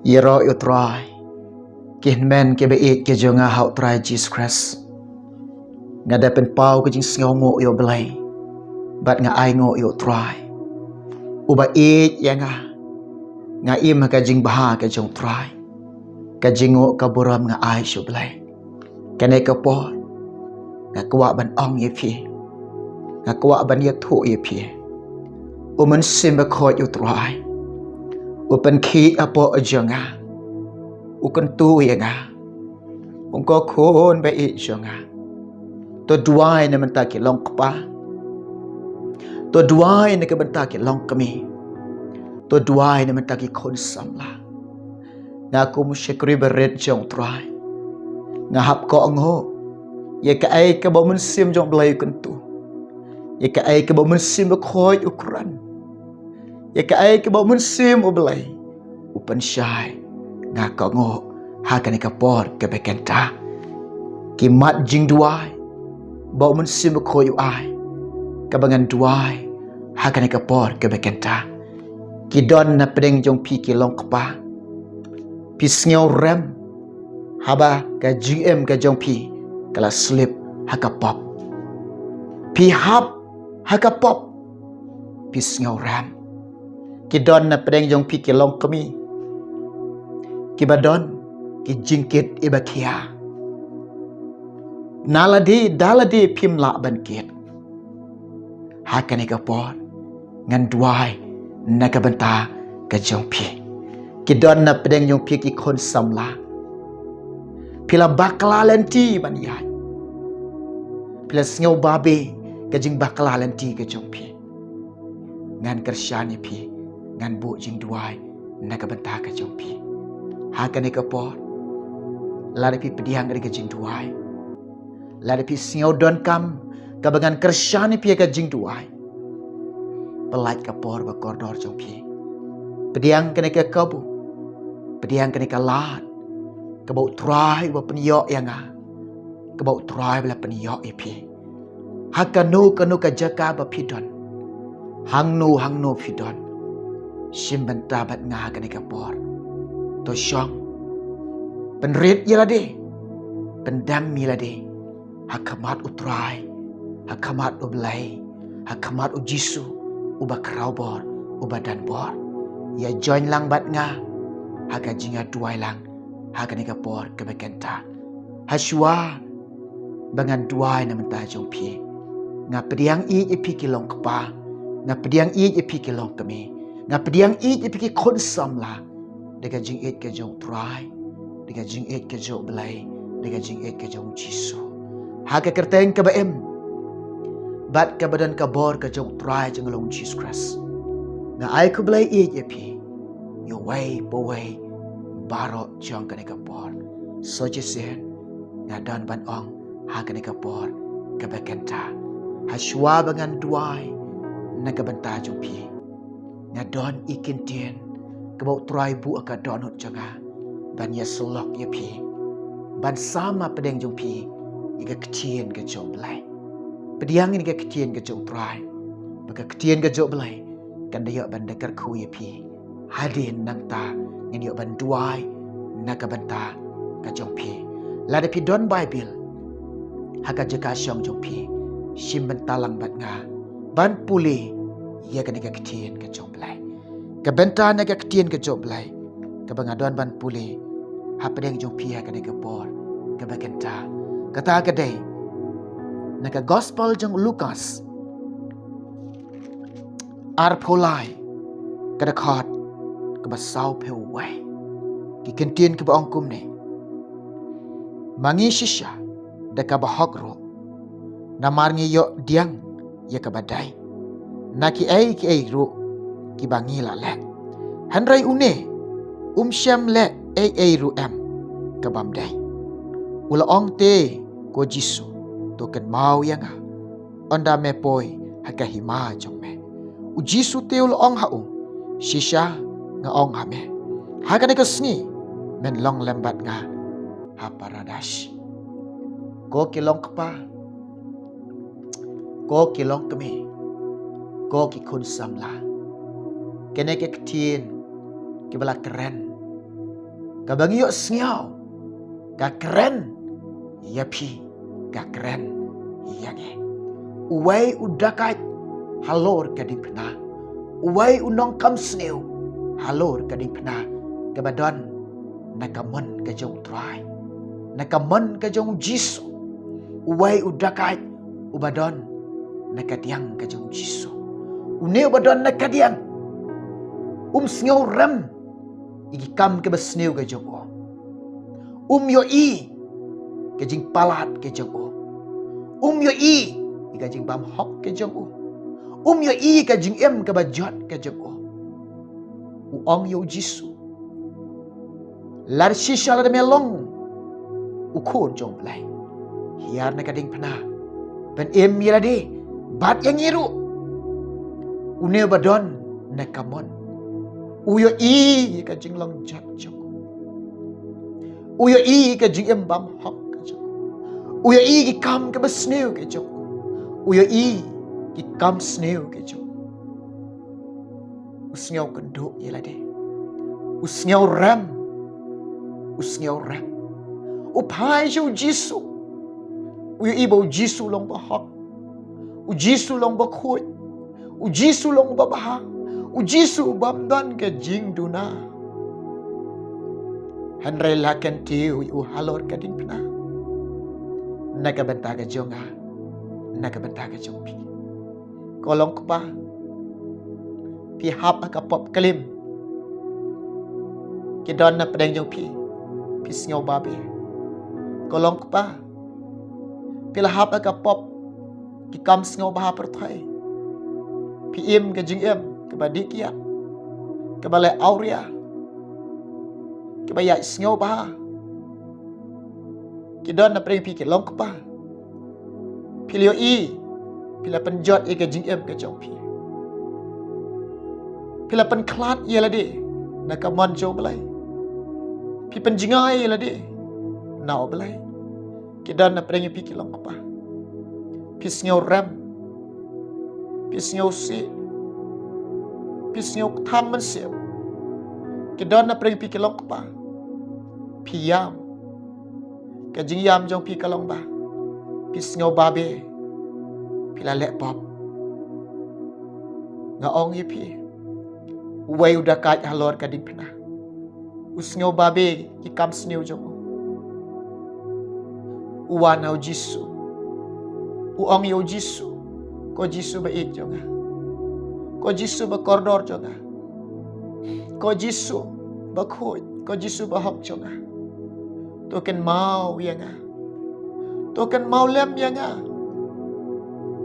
Yero yo try. Kin men ke be it ke jonga how try Jesus Christ. Nga dapen pau ke jing sngongo yo belai. Bat nga ai ngo yo try. Uba it ya nga im ka jing baha ke jong try. Ka jingo ka buram nga ai shu belai. Kane ka po nga kwa ban ong ye phi. Nga kwa ban ye thu ye phi. Uman simba ko yo try. Upan ki apo ajonga. Ukan tu ya Ungko kon ba it jonga. To duai na mentaki long kpa. To duai na kabentaki long kami. To duai na mentaki kon samla. Na aku musyakri bered jong try. Nga hap ko angho. Ya ka ai ka ba mensim jong belai kentu. Ya ka ai ka ba mensim ba khoi ukuran. Ya ka ai ka ba mensim belai. Upan syai. Nga ko ngo ha ka ni ka por ka bekenta. Ki mat jing duai. Ba mensim ba khoi ai. Ka bangan duai. Ha ka ni ka por ka bekenta. Ki don na pedeng jong pi ki long kpa. Pi sngew rem. Haba ka GM ka jong pi. Kala slip haka pop. Pi hap haka pop. Pi sngew rem. Ki don na pedeng jong pi ki long kami. Ki badon ki jingkit ibakia. Naladi daladi pim la bankit. Haka ni ka por. Ngan duai na ka benta ka jong pi. Ki don na pedeng jong pi ki kon samla. Pila bakla lenti ban yai. Pila sngew babe ka jing bakla lenti ka jong pi. Ngan kersyani pi. Ngan bu jing duai na ka benta ka jong pi. Haka ni ka por. Lari pi pediang ka jing duai. Lari pi sngew don kam ka bangan kersyani pi ka jing duai. Pelait ka por ba koridor jong pi. Pediang ka ni ka kabu. Pediang ka ni ka lat. Kabau try ba peniyok yang Kabau try bala peniyok ipi. Hakanu kanu ka jaka ba pidon. Hangnu pidon. Simbenta bat nga ka ni ka por. To syong. Penrit yala de. Pendam yala de. Hakamat utray. Hakamat ublay. Hakamat ujisu. Uba kraubor. Uba danbor. Ya join lang bat nga. Haka jinga duai lang. Haka ni ka por ka bekenta. Haswa bangan duai na mentah jong pi. Nga pediang i ipi ki long kpa. Nga pediang i ipi ki long kami. Nga pediang i ipi ki kon samla. Dega jing it ka jong try. Dega jing it ka jong belai. Dega jing it ka jong jisu. Haka kerteng ka baem. Bat ka badan ka bor ka jong try jong long Jesus Christ. Nga ai ku belai i ipi. Yo way po way. Barok jong ka ni ka por. So jisen. Nga dan ban ong. Ha ka ni ka por. Ka bekenta. Haswa bangan duai. Na ka benta jong pi. Nga don ikin tien. Kabau try bu aka donut janga. Ban ya selok ya pi. Ban sama pedeng jong pi. Ika ketien ka jong belai. Pediang ini ka ketien ka jong try. Baka ketien ka jong belai. Kan dayak ban dekar ku ya pi. Hadin nang ta. Yang dia banduai nak benta ka jong pi. Lada pi don Bible. Haka jeka syong jong pi. Sim bentalang bat nga. Ban puli ia ka nega ketien ka jong belai. Ka benta nega ketien ka jong belai. Ka bangadon ban puli. Ha pedeng jong pi ka nega por. Ka bagenta. Kata ka day. Naka gospel jong Lukas. Arpolai. Kada khot. Kabasau peu wai. Ki kentien ke ba ongkum ni. Mangi shisha da ka bahok ro. Na marngi yo diang ya ka badai. Na ki ai ro ki bangi la le. Hanrai une syam le ai ro am ka bamdai. Ula ong te ko jisu to kan mau yang onda me poi haka hima jong me. U jisu te ula ong haung shisha nga ong hame. Haka ni kasni men long lembat nga ha paradash. Ko kilong kapa. Ko kilong kami. Ko ki kun samla. Kene ke ketien ki bala keren. Kabang yok sengau. Ka keren. Ya pi. Ka keren. Ya nge. Uway udakat. Halor kading pena. Uway unong kam sneu. Halor kading pena. Kabadon. Nakamon kajong try. Nakamon kajong jiso. Uway udakat. Ubadon. Nakadiang kajong jiso. Une ubadon nakadiang. Sengau rem. Ikam ke besneu kajong o. Yo i. Kajing palat kajong o. Yo i. Kajing bam hok kajong o. Yo i kajing em kabajot kajong o. Uong yo jisu. Lar shisha la melong. Ukun jong play. Hiar na kading pena. Pen em mirade. Bat yang ngiru. Une badon nakamon. Uyo i kajing long jat jong. Uyo i kajing em bam hok kajong. Uyo i ki kam ke besneu kajong. Uyo i ki kam sneu kajong. Usngau kenduk yelade. Usngau ram. Usngau ram. Upai jo jisu. Uyo i bo jisu long ba hok. U jisu long ba khoi. U jisu long ba bahang. Ujisu bamdan ke jing duna. Hanre lakan tiu halor kading pina. Naga benta ke jonga. Naga benta ke jongpi. Kolong kepa. Pi hap akapop kelim. Kidon na pedeng jongpi. Pi sengau babi. Kolong kepa. Pi lahap akapop. Kikam sengau baha perthai. Pi im ke jing im. Kebadikia. Kebalai auria. Kebayak sengau baha. Kidon na pering pikir long kepa. Pilio i. Pila penjot i ke jing em ke jong pi. Pila penklat i lade. Na kamon jo belai. Pi penjingai i lade. Nau belai. Kidon na pering pikir long kepa. Pi sengau ram. Pi sengau si. Pisngau tham man siap. Kidon na pring pi kelong kepa. Pi yam. Kajing yam jong pi kalong ba. Pisngau babe. Pila lek pop. Ngaong ye pi. Uway udah kaj halor kading pena. Usngau babe ikam sneu jong. Uwan au jisu. Uong yo jisu. Ko jisu baik jong. Ko jisu berkoridor jonga. Ko jisu berkhoi. Ko jisu berhok jonga. Token mau yanga. Token mau lem yanga.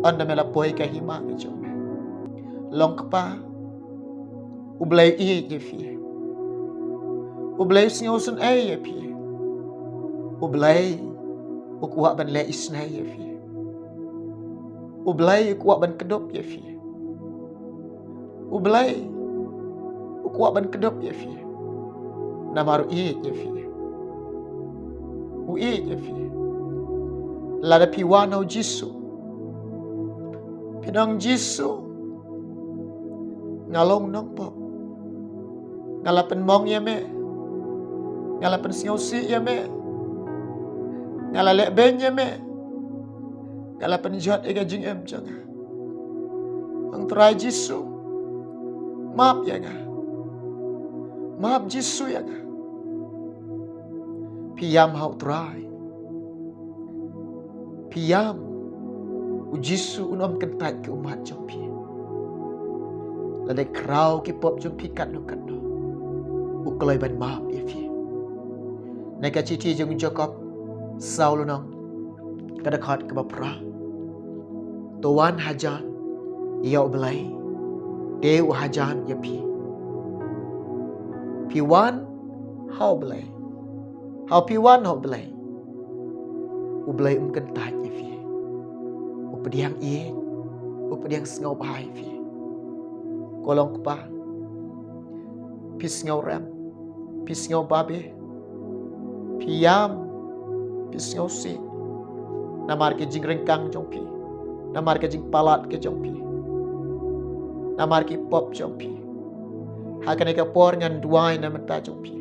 Anda melapoi ke hima ke jonga. Long kepa. Ublay i ye fi. Ublay singausun ye fi. Ublay ukuak ban le isnai ye fi. Ublay ukuak ban kedop ye fi. Ublay ukuak ban kedop ye fi. Namaru i ye fi. U i ye fi. Lada piwanau jisu. Pinang jisu. Ngalong nong pop. Ngalapen mong ye me. Ngalapen singausi ye me. Ngalalek ben ye me. Ngalapen jot ega jing em janga. Ang terai jisu. Maaf ya nga. Maaf jisu ya nga. Piyam hau try. Piyam. Ujisu unom kentat ke umat jompi. Ladai krau ki pop jompi kat no kat no. Ukloi ban maaf ya fi. Neka citi jeng jokop. Saul nong. Kadakot ke bapra. Tuan hajan. Ia belai. Dew hajan ya pi. Piwan hau belai. Hau piwan hau belai. Ublai kentat ya fi. Upediang ie. Upediang sengau bahai fi. Kolong kepa. Pis ngau ram. Pis ngau babe. Piam. Pis ngau si. Namar ke jing rengkang jong pi. Namar ke jing palat ke jong pi. Namar ki pop jong pi. Hakane ka por ngan duai na menta jong pi.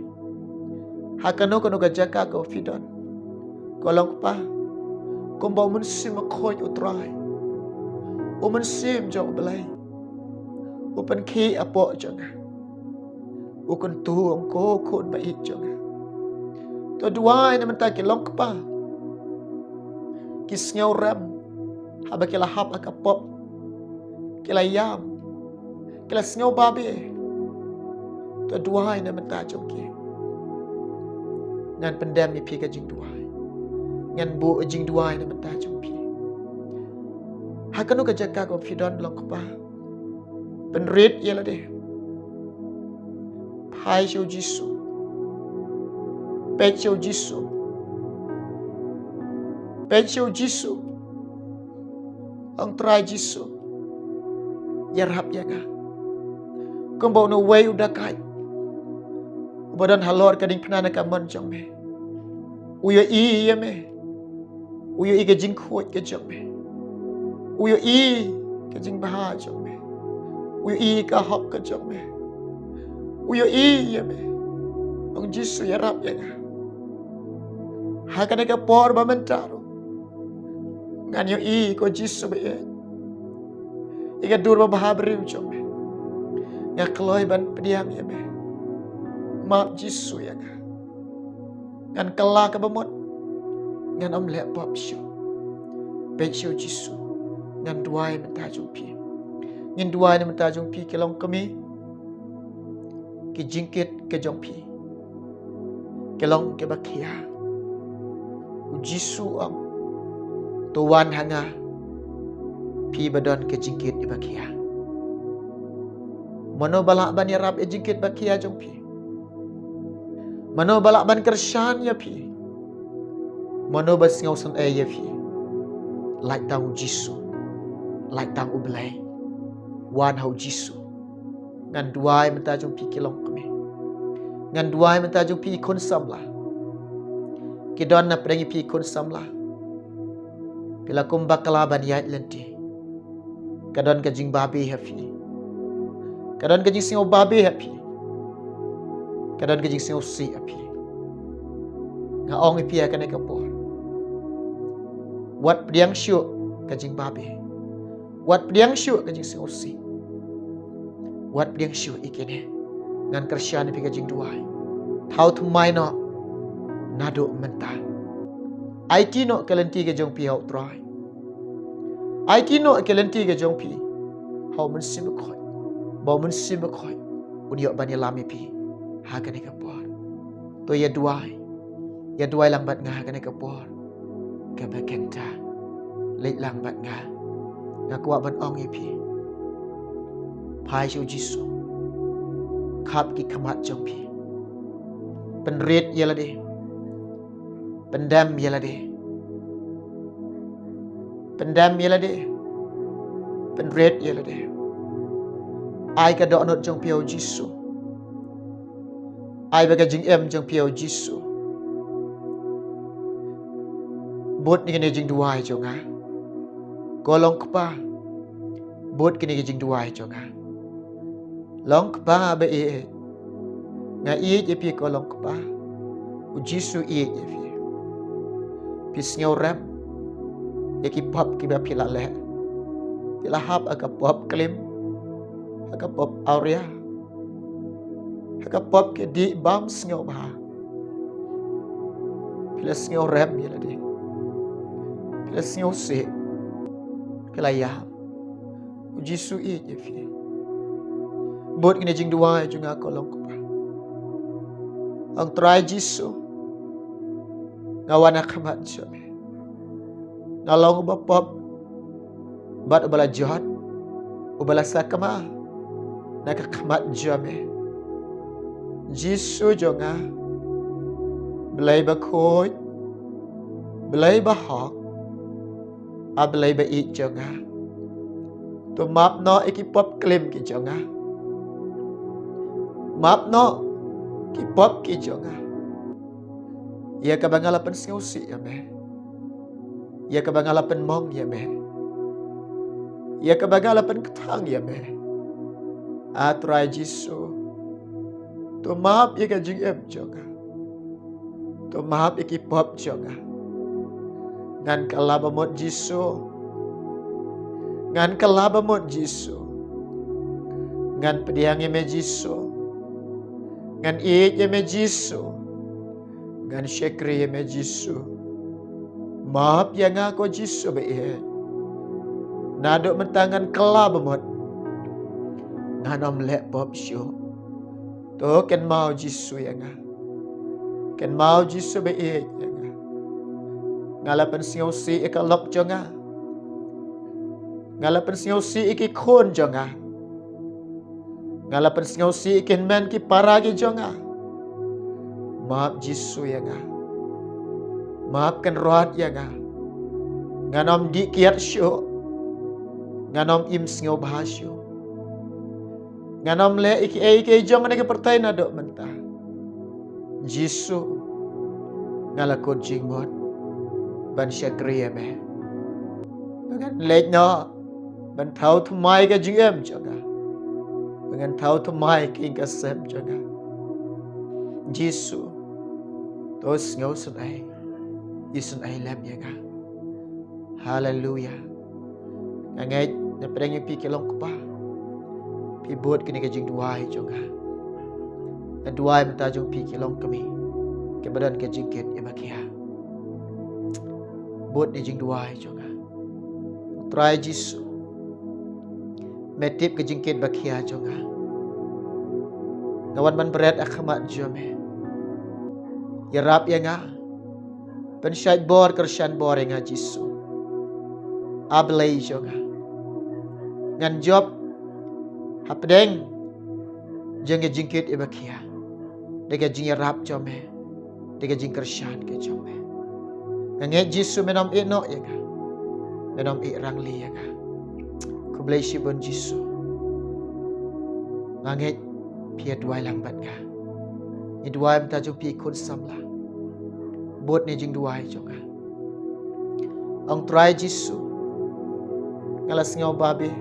Hakano kano gajaka go fidon. Kolong pa. Kumbaw mun sim akoy utray. Uman sim jong belay. Upan ki apo jonga. Ukun tuong ko kun bait jonga. To duay naman ta kilong pa. Kisnyaw ram. Haba kila hap akapop. Kila yam. Kila snyaw babi. To duay naman ta jong ki. Ngan pendam mi pi ka jing duay. Ngan bu jing duay naman ta jong pi. Hakano ka jaka ko fidon long pa. Penrit yela de. Pai siu jisu. Pet siu jisu. Pet siu jisu. Ang try jisu. Yarhap yaga. Kumbaw no way udah kai. Badan halor kading penana kaman jong me. Uyo i ya me. Uyo i ka jing kuat ka jong me. Uyo i ka jing baha jong me. Uyo i ka hop ka jong me. Uyo i ya me. Ang jisu yarap ya nga. Hakana ka por ba mentaro. Ngan yo i ko jisu ba yan. Ika dur ba baha beriw jong me. Nga kloy ban pediam ya me. Maaf jisu ya nga. Ngan kala ka bamot. Ngan om lep pop siyo. Pet siyo jisu. Ngan duay mentajong pi. Ngan duay na mentajong pi kilong kami. Ki jingkit ke jong pi. Kilong ke bakia. U jisu am. Tuwan hanga. Pi badon ke jingkit di bakia. Mano balak ban yarap e jingkit bakia jong pi. Mano balak ban kersyan ya pi. Mano bas ngaw san ya pi. Like tang jisu. Like tang ublay. Wan hau jisu. Ngan duay mentajong pi kilong kami. Ngan duay mentajong pi ikon samla. Kidon na pedangi pi ikon samla. Pila kumbak kalaban yait lenti. Kadon kajing babi hafi. Kadon kajing singaw babi hafi. Kadon kajing singaw si hafi. Ngaong ipi akan ekapor. Wat pediang syuk kajing babi. Wat pediang syuk kajing singaw si. Wat pediang syuk ikene. Ngan kersyan ipi kajing duay. Tau tumay no. Nado mentah. Aiki no kelenti ke jong pi hau try. Aiki no kelenti ke jong pi. Hau mensim khoi. Bau mensim khoi. Uniok bani lami pi. Hakan ekapor. To ya duay. Ya duay lang bat nga hakan ekapor. Kabakenta. Leit lang bat nga. Ngakwa ban ong ipi. Pai siu jisu. Kap ki kamat jong pi. Penrit yala de. Pendam yala de. Pendam yala de. Penrit yala de. Ai ka dok not jong piao jisu. Ai baga jing em jong piao jisu. Bot ni kene jing duai jong ha. Kolong kpa. Bot kene jing duai jong ha. Long kpa ba e. Nga i je pi kolong kpa. U jisu i je pi. Pisnyaw ram. Eki pop ki ba pila le. Pila hap aga pop klim. Aga pop aurea. Aga pop ke di bam snyaw ba. Pila snyaw ram yala de. Pila snyaw se. Pila ya. U jisu i je pi. Bot kini jing dua juga kolong kpa. Ang try jisu. Ngawana kamat jome. Ngalong bapop. Bat ubala jahat. Ubala sakama. Naka kamat jome. Jisu jonga. Belai bakoi. Belai bahok. Belai baik jonga. Tu map no ikipop klim ki jonga. Map no kipop ki jonga. Ia kabangalapan siusi ya me. Ia kabangalapan mong ya me. Ia kabangalapan ketang ya me. Atrai jisu. Tu maaf ia kajing em jonga. to maaf iki pop jonga ngan kalaba mot Jisu ngan kalaba mot Jisu ngan pediang me Jisu ngan iye me Jisu ngan syekri me Jisu maaf yang aku Jisu be nadok mentangan kalaba mot ngan om lek pop syo to ken mau Jisu yang ken mau Jisu be yang ngalapan siau si ikalok jonga ngalapan siau si iki khon jonga ngalapan siau si ikin men ki paragi jonga maaf Jisu yang maafkan rohat yang nganom di kiat syo nganom im siau bahasyo nganom le iki jonga ne pertai nadok mentah Jisu ngalakon jingmot ban syakriya me dengan lejna ban thau thumai ka jingem jaga dengan thau thumai king ka sem jaga Jisu tos ngau sunai isun ai lam yaga haleluya ngai na pedang pi kelong kupa pi bot kini ka jing duai jaga na duai mata jong pi kelong kami ke badan ka jingket emakia bot ni jing duai jonga try Jisu metip ke jingket bakia jonga ngawan man berat akhamat jome yarap yanga pensyait bor kersyan bor yanga Jisu ablay jonga ngan job hapdeng jeng ke jingket bakia dega jing yarap jome dega jing kersyan ke jome nganget Jisu menom ino yaga menom rangli yaga ku bless you bon Jisu nganget pia duai lambat ga ni duai mta jo pi kun samla bot ni jing duai jonga ong try Jisu ngalas ngau babe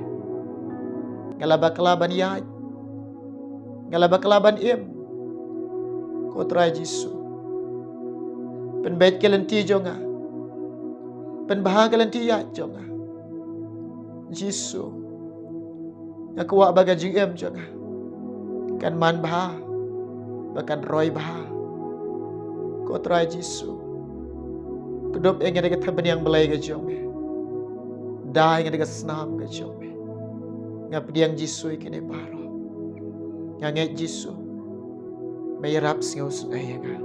ngalaba kelaban ya ngalaba kelaban im ko try Jisu penbait kelenti jonga penbahagia kelenti ya jonga Jisu aku wa baga GM jonga kan man bah bahkan roy bah ko try Jisu kedop yang ada kata yang belai ke jonga dah yang ada senam ke jonga ngap diang Jisu ikine baro nganget Jisu mayarap singaw sunay nga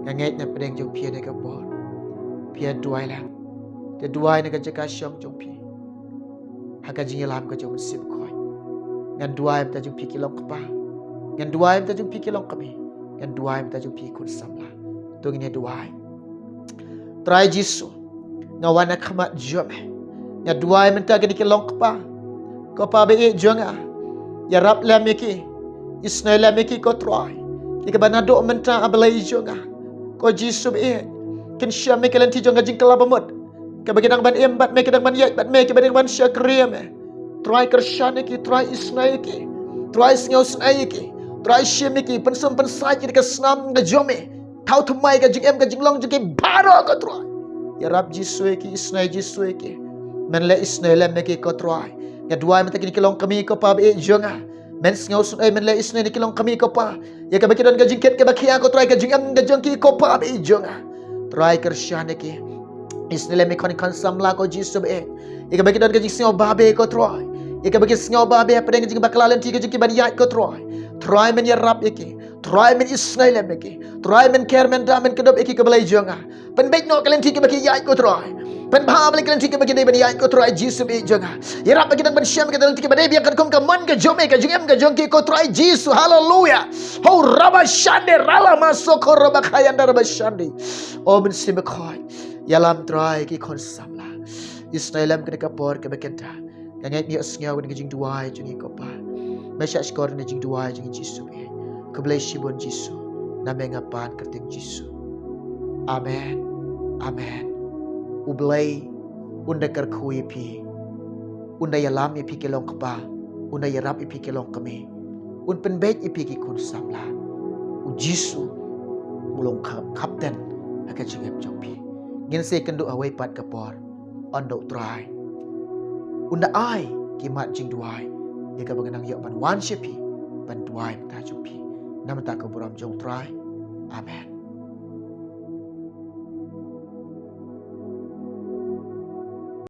ngangait na pedeng jong pia na kapor pia duay lang te duay na kajaka syong jong pi haka jingilam ka jong sip koy ngan duay ta jong pi kilong kapa ngan duay ta jong pi kilong kami ngan duay ta jong pi kun samla tong ini duay try Jisu ngawana khamat jome nga duay menta gani kilong kapa ko pa be jonga ya rap la meki isna la meki ko try ikabanado menta abalay jonga ko Jisu be ken sya me kelanti jonga jingkala bamot kabagidang ban embat me kedang ban yat bat me kabagidang ban sya kriame try kershane ki try isna ki try sngaw snai ki try sheme ki pensam pensai ki ka snam ga jome thau thumai ga jingem ga jinglong jike baro ko try ya rab Jisu ki isna Jisu ki men le isna le me ki ko try ya dua mata ki kilong kami ko pa be jonga men sngaw sunai men le isna ni kilong kami ko pa ya kabakidan ga jingket ka bakia ko try ga jingem ga jongki ko pa be jonga try kershane ki isnile me kon samla ko Jisu be ikabaki don kajing singaw babe ko troy ikabaki singaw babe padang kajing baklalan ti kajing ban yat ko troy men yarap iki troy men isnile me ki troy men care men da men kedop iki kabalay jonga pen bek no kalen ti kabaki yat ko troy pen bha balik kalen ti kabaki dai ban yat ko troy Jisu be jonga yarap baki dan ban syam ka dalam ti kabadai biar kan kom ka man ka jome ka jingem ka jongki ko troy Jisu haleluya ho raba shande rala masoko raba khayanda raba shande o ben simekoy yalam try ki kon samla Israelam kena kapor ke bekenta ngangai ni asngaw ni jing duai jing ko pa mesya skor ni jing duai jing Jisu be ke bless you bon Jisu na mengapan kerting Jisu amen amen ublay unda kerkhui pi unda yalam pi kelong kapa unda yarap pi kelong kami un penbet pi ki kun samla u Jisu bulong kapten akan cengep jompi ngin se kendu awai pat kapor ondok try unda ai kimat jing duai ya ka banganang yok ban wan shepi ban duai ta jompi nam ta ko buram jong try amen